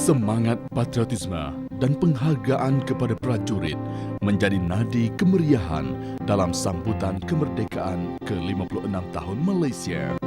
Semangat patriotisme dan penghargaan kepada prajurit menjadi nadi kemeriahan dalam sambutan kemerdekaan ke-56 tahun Malaysia.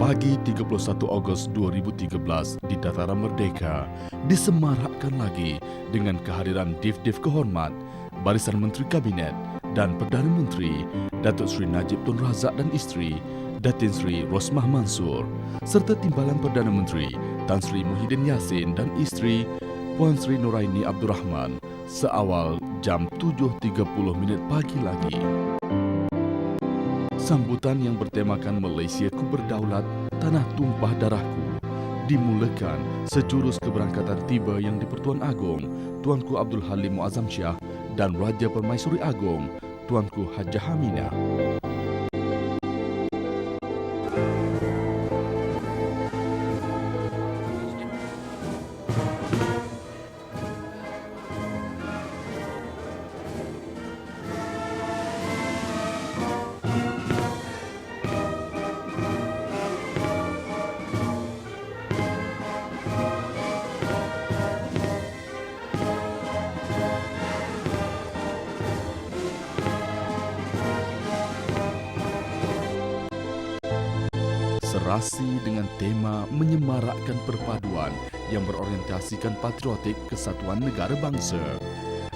Pagi 31 Ogos 2013 di Dataran Merdeka disemarakkan lagi dengan kehadiran Div-Div Kehormat, Barisan Menteri Kabinet dan Perdana Menteri Datuk Seri Najib Tun Razak dan isteri Datin Seri Rosmah Mansur serta Timbalan Perdana Menteri Tan Sri Muhyiddin Yassin dan isteri Puan Sri Nuraini Abdul Rahman seawal jam 7.30 pagi lagi. Sambutan yang bertemakan Malaysia ku berdaulat, tanah tumpah darahku dimulakan sejurus keberangkatan tiba yang di-Pertuan Agong Tuanku Abdul Halim Muazzam Shah dan Raja Permaisuri Agong Tuanku Hajah Haminah. Serasi dengan tema menyemarakkan perpaduan yang berorientasikan patriotik kesatuan negara bangsa.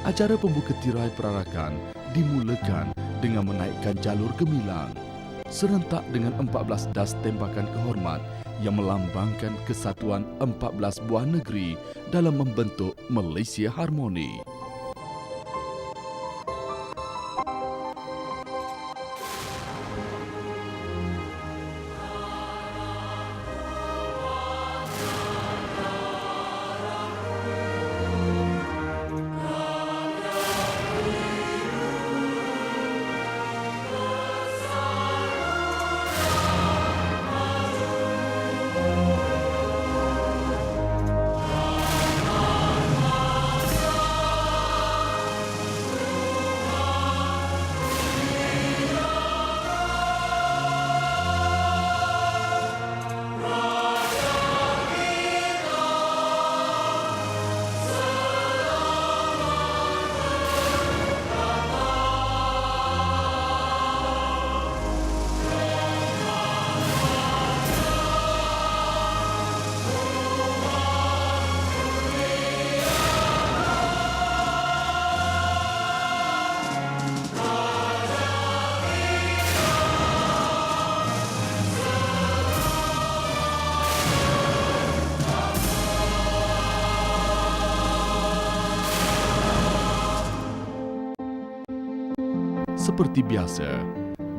Acara pembuka tirai perarakan dimulakan dengan menaikkan jalur gemilang serentak dengan 14 das tembakan kehormat yang melambangkan kesatuan 14 buah negeri dalam membentuk Malaysia Harmoni. Seperti biasa,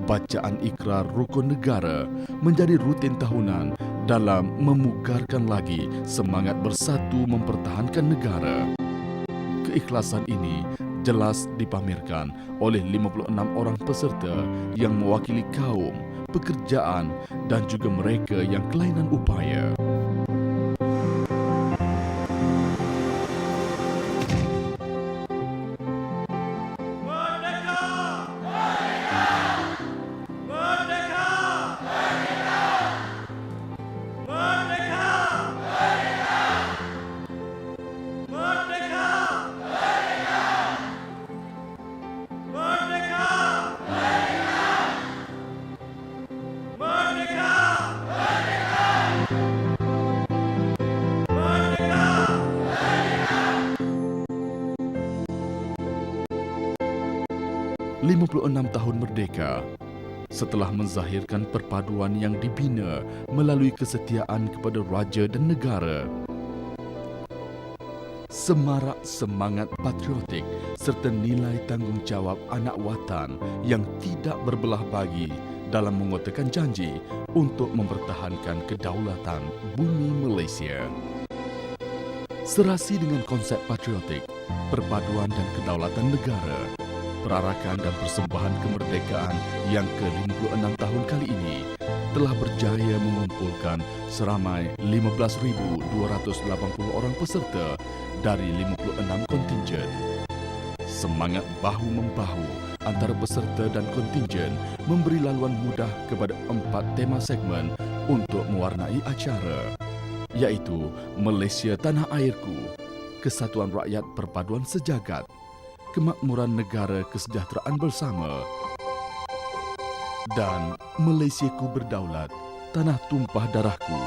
bacaan ikrar rukun negara menjadi rutin tahunan dalam memugarkan lagi semangat bersatu mempertahankan negara. Keikhlasan ini jelas dipamerkan oleh 56 orang peserta yang mewakili kaum, pekerjaan dan juga mereka yang kelainan upaya. ...56 tahun merdeka, setelah menzahirkan perpaduan yang dibina melalui kesetiaan kepada raja dan negara. Semarak semangat patriotik serta nilai tanggungjawab anak watan yang tidak berbelah bagi dalam mengotakkan janji untuk mempertahankan kedaulatan bumi Malaysia. Serasi dengan konsep patriotik, perpaduan dan kedaulatan negara, perarakan dan persembahan kemerdekaan yang ke-56 tahun kali ini telah berjaya mengumpulkan seramai 15.280 orang peserta dari 56 kontingen. Semangat bahu-membahu antara peserta dan kontingen memberi laluan mudah kepada 4 tema segmen untuk mewarnai acara, iaitu Malaysia Tanah Airku, Kesatuan Rakyat Perpaduan Sejagat, Kemakmuran Negara Kesejahteraan Bersama, dan Malaysiaku Berdaulat, Tanah Tumpah Darahku.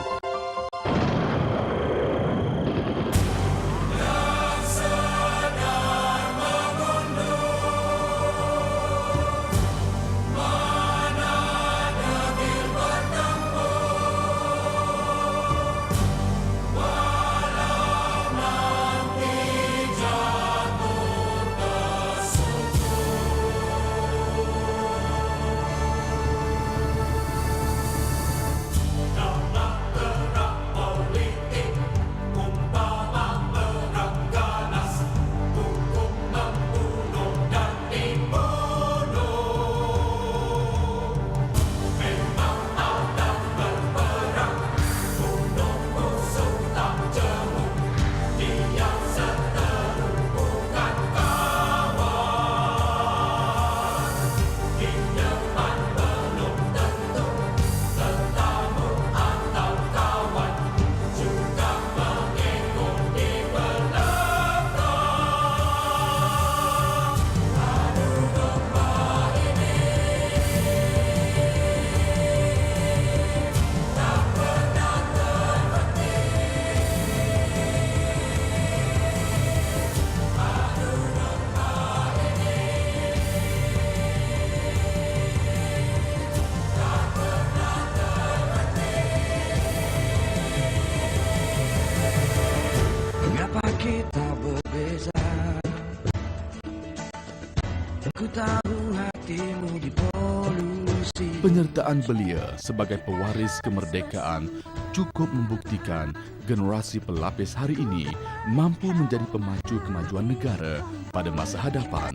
Penyertaan belia sebagai pewaris kemerdekaan cukup membuktikan generasi pelapis hari ini mampu menjadi pemacu kemajuan negara pada masa hadapan.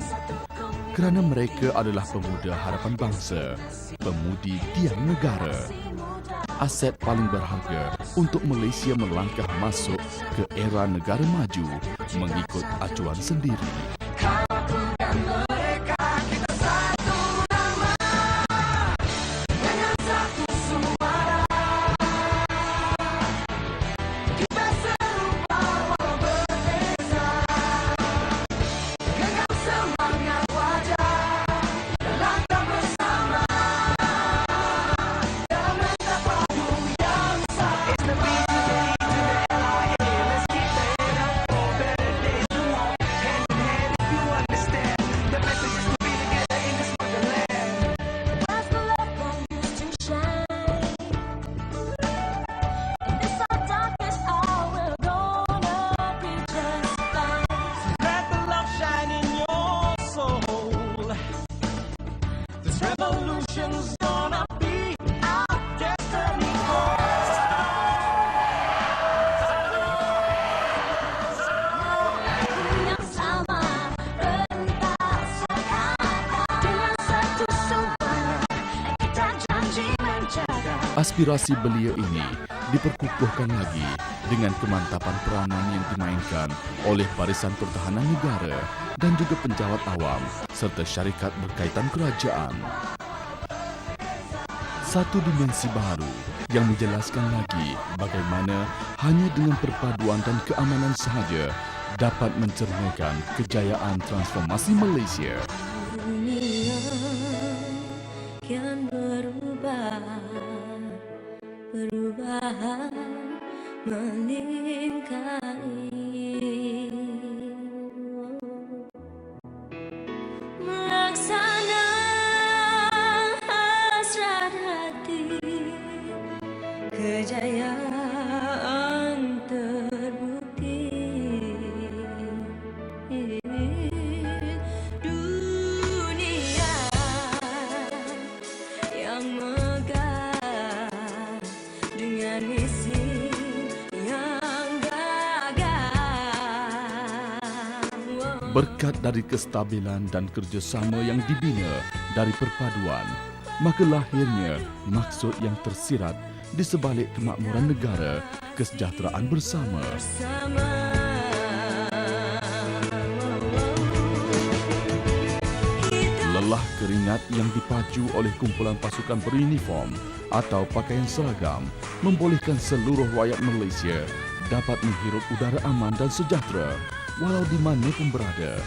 Kerana mereka adalah pemuda harapan bangsa, pemudi tiang negara. Aset paling berharga untuk Malaysia melangkah masuk ke era negara maju mengikut acuan sendiri. Aspirasi belia ini diperkukuhkan lagi dengan kemantapan peranan yang dimainkan oleh Barisan Pertahanan Negara dan juga penjawat awam serta syarikat berkaitan kerajaan. Satu dimensi baru yang menjelaskan lagi bagaimana hanya dengan perpaduan dan keamanan sahaja dapat mencerminkan kejayaan transformasi Malaysia. Dunia kian berubah, perubahan melingkari, melaksana hasrat hati, kejayaan terbukti. Dunia yang megah dengan misi yang gagah. Berkat dari kestabilan dan kerjasama yang dibina dari perpaduan, maka lahirnya maksud yang tersirat di sebalik kemakmuran negara, kesejahteraan bersama. Ulah keringat yang dipacu oleh kumpulan pasukan beruniform atau pakaian seragam membolehkan seluruh rakyat Malaysia dapat menghirup udara aman dan sejahtera walau di mana pun berada.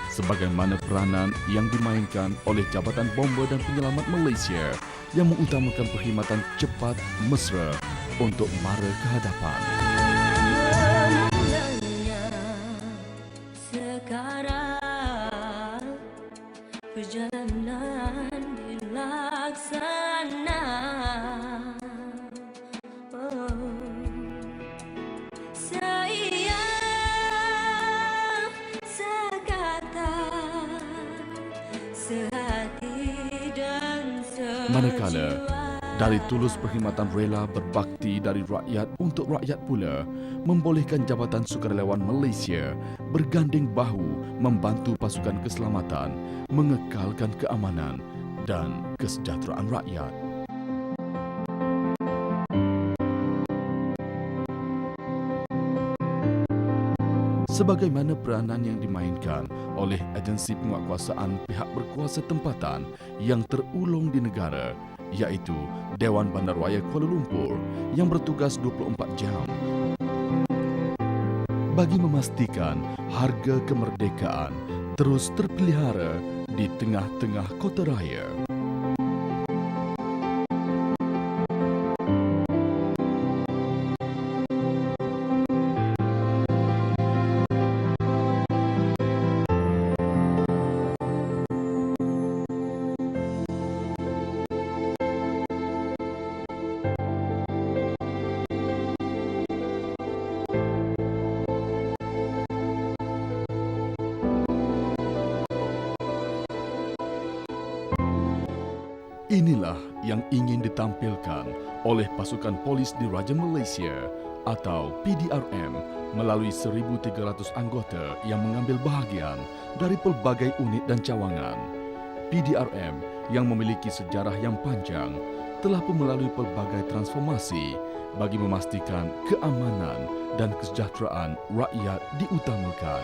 Sebagaimana peranan yang dimainkan oleh Jabatan Bomba dan Penyelamat Malaysia yang mengutamakan perkhidmatan cepat mesra untuk mara ke hadapan. Mulanya sekarang perjalanan dilaksana. Saya sekata sehati dan Manakala dari tulus perkhidmatan rela berbakti dari rakyat untuk rakyat pula membolehkan Jabatan Sukarelawan Malaysia berganding bahu membantu pasukan keselamatan mengekalkan keamanan dan kesejahteraan rakyat. Sebagaimana peranan yang dimainkan oleh agensi penguatkuasaan pihak berkuasa tempatan yang terulung di negara, iaitu Dewan Bandaraya Kuala Lumpur yang bertugas 24 jam bagi memastikan harga kemerdekaan terus terpelihara di tengah-tengah kota raya. Inilah yang ingin ditampilkan oleh pasukan polis di Raja Malaysia atau PDRM melalui 1,300 anggota yang mengambil bahagian dari pelbagai unit dan cawangan. PDRM yang memiliki sejarah yang panjang telah pun melalui pelbagai transformasi bagi memastikan keamanan dan kesejahteraan rakyat diutamakan.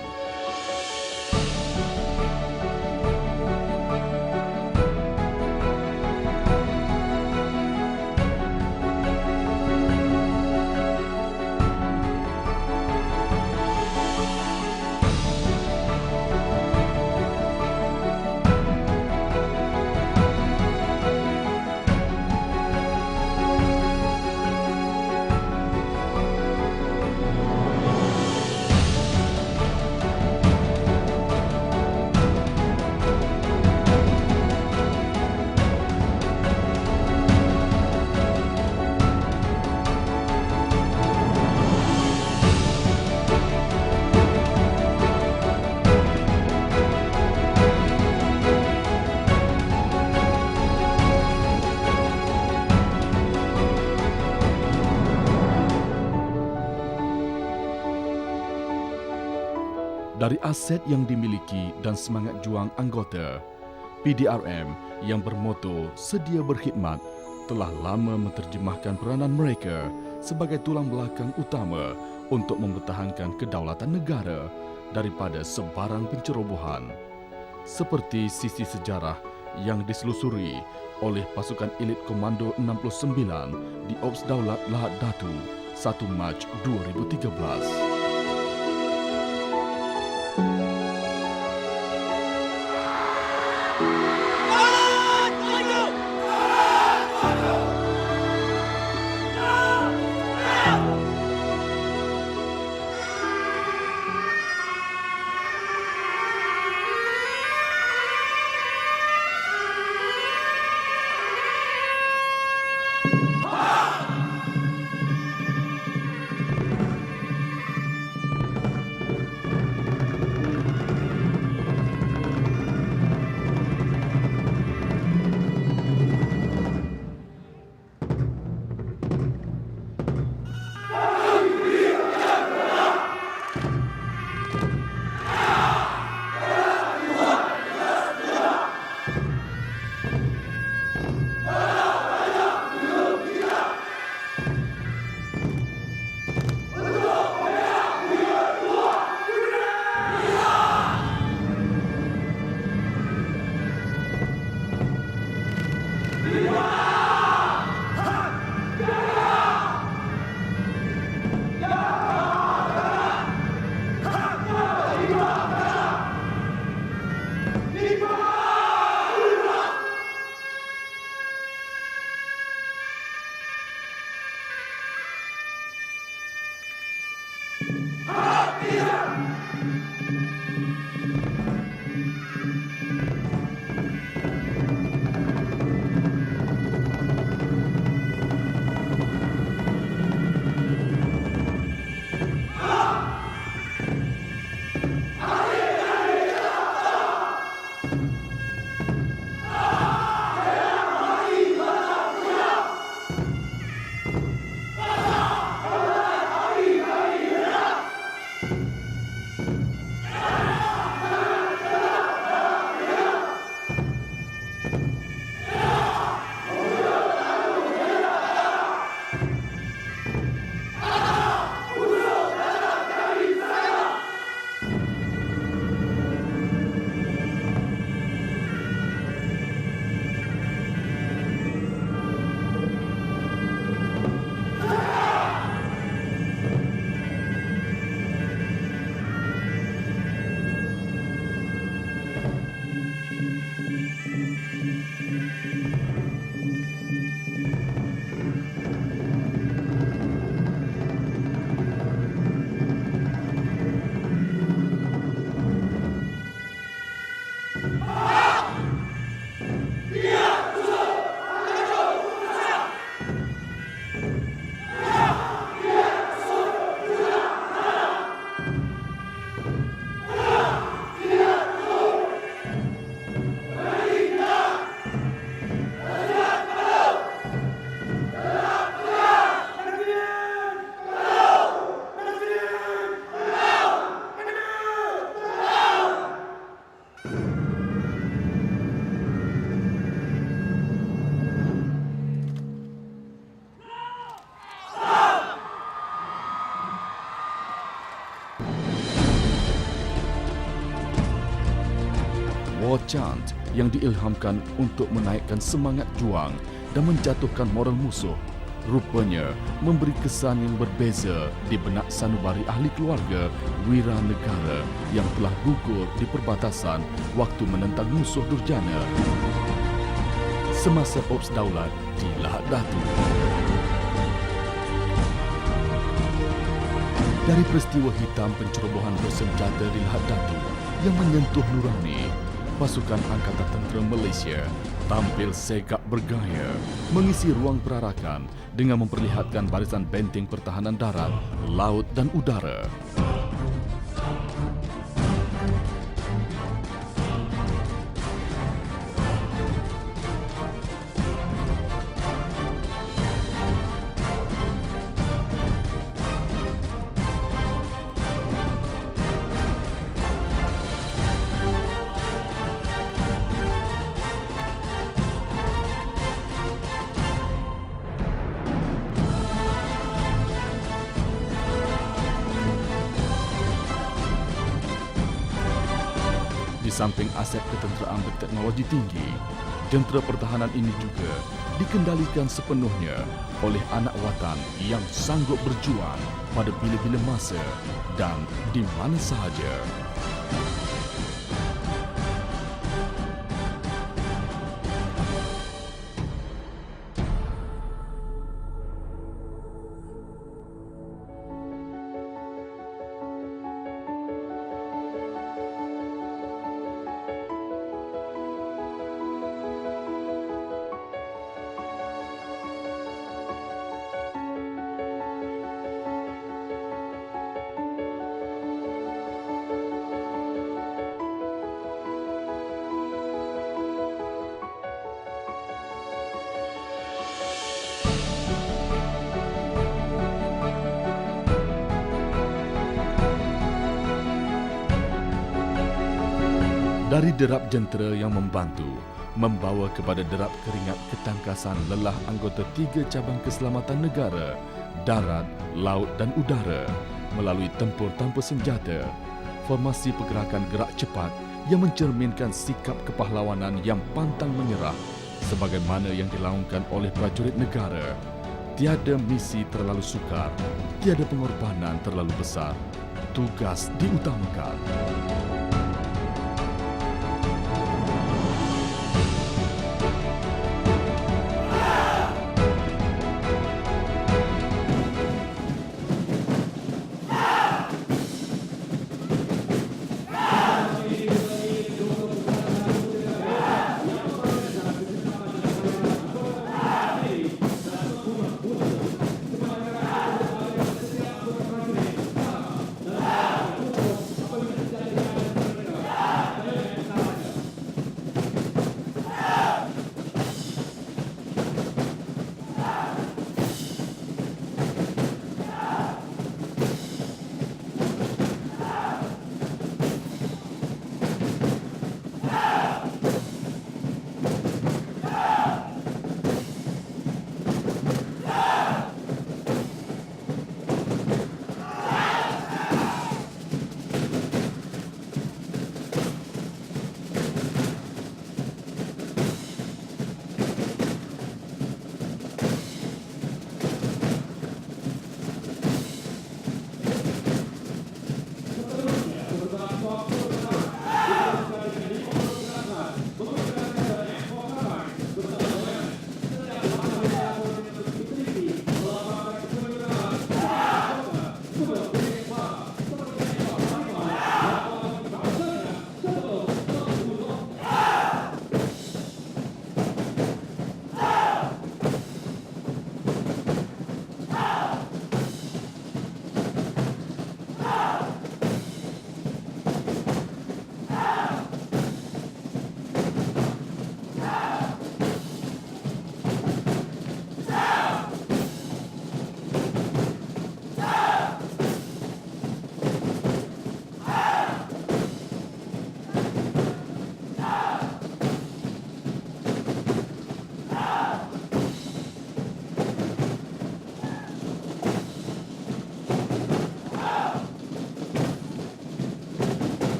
Dari aset yang dimiliki dan semangat juang anggota, PDRM yang bermoto sedia berkhidmat telah lama menterjemahkan peranan mereka sebagai tulang belakang utama untuk mempertahankan kedaulatan negara daripada sebarang pencerobohan. Seperti sisi sejarah yang diselusuri oleh pasukan elit Komando 69 di Ops Daulat Lahad Datu 1 Mac 2013. War chant yang diilhamkan untuk menaikkan semangat juang dan menjatuhkan moral musuh rupanya memberi kesan yang berbeza di benak sanubari ahli keluarga wira negara yang telah gugur di perbatasan waktu menentang musuh durjana semasa Ops Daulat di Lahad Datu. Dari peristiwa hitam pencerobohan bersenjata di Lahad Datu yang menyentuh nurani, pasukan Angkatan Tentera Malaysia tampil segak bergaya mengisi ruang perarakan dengan memperlihatkan barisan benteng pertahanan darat, laut dan udara. Di samping aset ketenteraan berteknologi tinggi, jentera pertahanan ini juga dikendalikan sepenuhnya oleh anak watan yang sanggup berjuang pada bila-bila masa dan di mana sahaja. Dari derap jentera yang membantu, membawa kepada derap keringat ketangkasan lelah anggota 3 cabang keselamatan negara, darat, laut dan udara melalui tempur tanpa senjata, formasi pergerakan gerak cepat yang mencerminkan sikap kepahlawanan yang pantang menyerah sebagaimana yang dilaungkan oleh prajurit negara. Tiada misi terlalu sukar, tiada pengorbanan terlalu besar. Tugas diutamakan.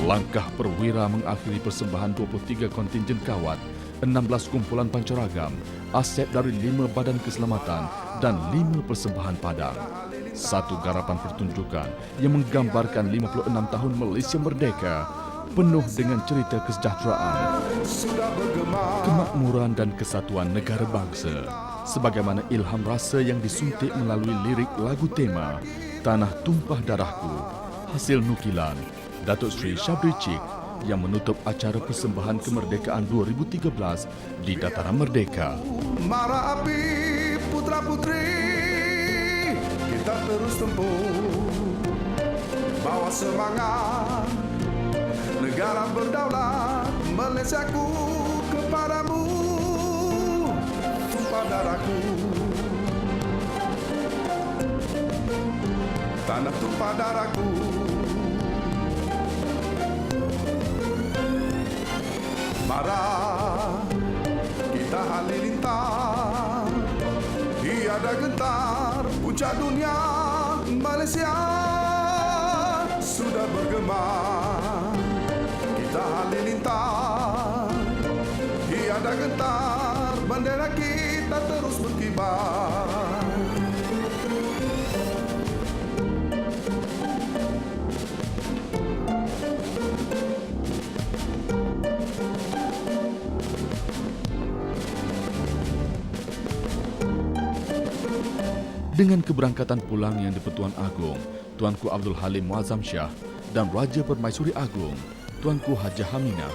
Langkah perwira mengakhiri persembahan 23 kontingen kawat, 16 kumpulan pancaragam, aset dari 5 badan keselamatan dan 5 persembahan padang. Satu garapan pertunjukan yang menggambarkan 56 tahun Malaysia merdeka, penuh dengan cerita kesejahteraan, kemakmuran dan kesatuan negara bangsa. Sebagaimana ilham rasa yang disuntik melalui lirik lagu tema Tanah Tumpah Darahku, hasil nukilan Datuk Seri Syabri Cik yang menutup acara persembahan kemerdekaan 2013 di Dataran Merdeka. Mara api putra-putri, kita terus tempuh, bawa semangat negara berdaulat, Malaysiaku kepadamu, tumpah darahku, tanah tumpah darahku. Marah kita halilintar, tiada gentar, puncak dunia Malaysia sudah bergema. Kita halilintar, tiada gentar, bendera kita terus berkibar. Dengan keberangkatan pulang yang di-Pertuan Agong, Tuanku Abdul Halim Muazzam Shah dan Raja Permaisuri Agong, Tuanku Hajah Haminah,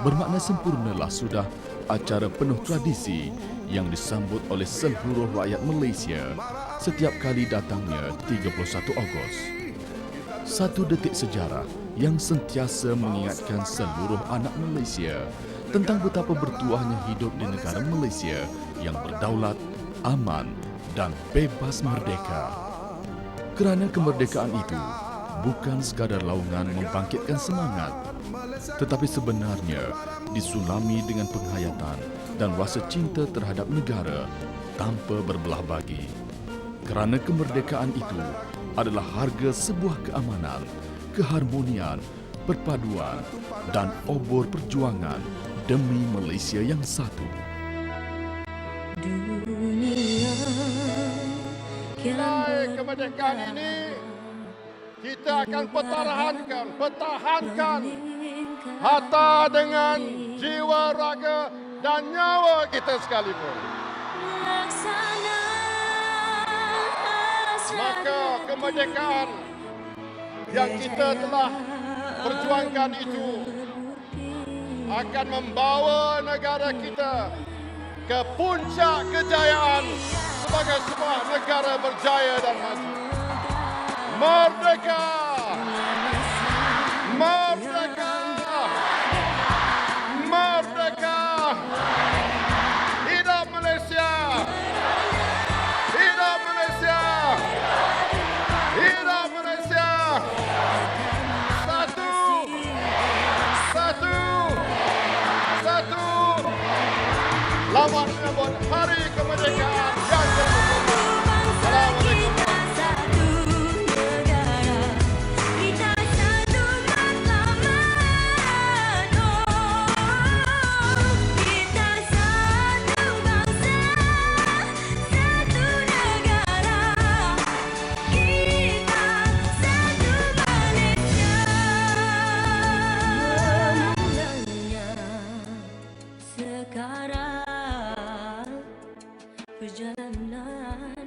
bermakna sempurnalah sudah acara penuh tradisi yang disambut oleh seluruh rakyat Malaysia setiap kali datangnya 31 Ogos. Satu detik sejarah yang sentiasa mengingatkan seluruh anak Malaysia tentang betapa bertuahnya hidup di negara Malaysia yang berdaulat, aman dan bebas merdeka. Kerana kemerdekaan itu bukan sekadar laungan membangkitkan semangat, tetapi sebenarnya disulami dengan penghayatan dan rasa cinta terhadap negara tanpa berbelah bagi. Kerana kemerdekaan itu adalah harga sebuah keamanan, keharmonian, perpaduan dan obor perjuangan demi Malaysia yang satu. Dunia Nilai kemerdekaan ini kita akan pertahankan harta dengan jiwa, raga dan nyawa kita sekalipun. Maka kemerdekaan yang kita telah perjuangkan itu akan membawa negara kita ke puncak kejayaan sebagai sebuah negara berjaya dan maju. Merdeka! Merdeka! Merdeka! Hidup Malaysia! Hidup Malaysia! Hidup Malaysia! Satu! Satu! Satu! Selamat menyambut Hari Kemerdekaan yang ke-60. Assalamualaikum. Sekarang perjalanan